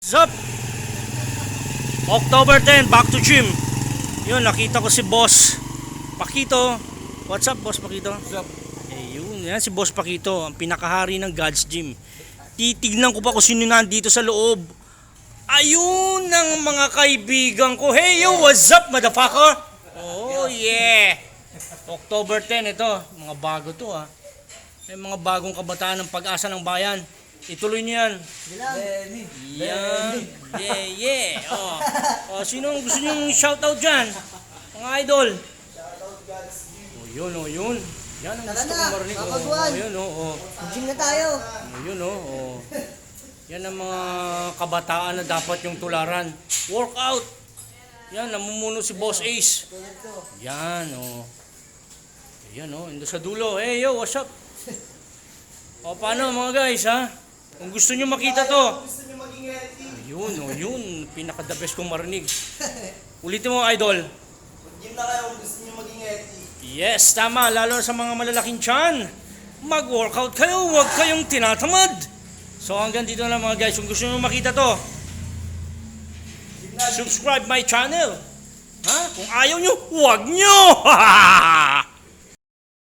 Sup? October 10, back to gym. Yun, nakita ko si Boss Pakito. What's up, Boss Pakito? What's up? Yun, yan si Boss Pakito, ang pinakahari ng God's Gym. Titignan ko pa kung sino nandito sa loob. Ayun ang mga kaibigan ko. Hey, yo, what's up, motherfucker? Oh, yeah. October 10, ito. Mga bago to, ha. May mga bagong kabataan ng pag-asa ng bayan. Ituloy niyo yan. Lenny. Yan. Yeah, yeah. Oh, sino ang gusto niyong shoutout dyan? Mga idol. Oh, yun, oh, yun. Yan ang gusto kong marinig. Oh, yun, oh. Gym na tayo. Yun, oh. Yan ang mga kabataan na dapat yung tularan. Workout. Yan, namumuno si Boss Ace. Yan, oh. Yan, oh. Indo sa dulo. Hey, yo, what's up? O, paano mga guys, ha? Kung gusto nyo makita to. Gusto nyo maging healthy. Yun, oh, yun. Pinaka-the best kong marinig. Ulitin mo, idol. Mag-gym na kayo kung gusto nyo maging healthy. Yes, tama. Lalo sa mga malalaking tiyan. Mag-workout kayo. Huwag kayong tinatamad. So, hanggang dito na mga guys. Kung gusto nyo makita to, subscribe my channel. Ha? Kung ayaw nyo, huwag nyo!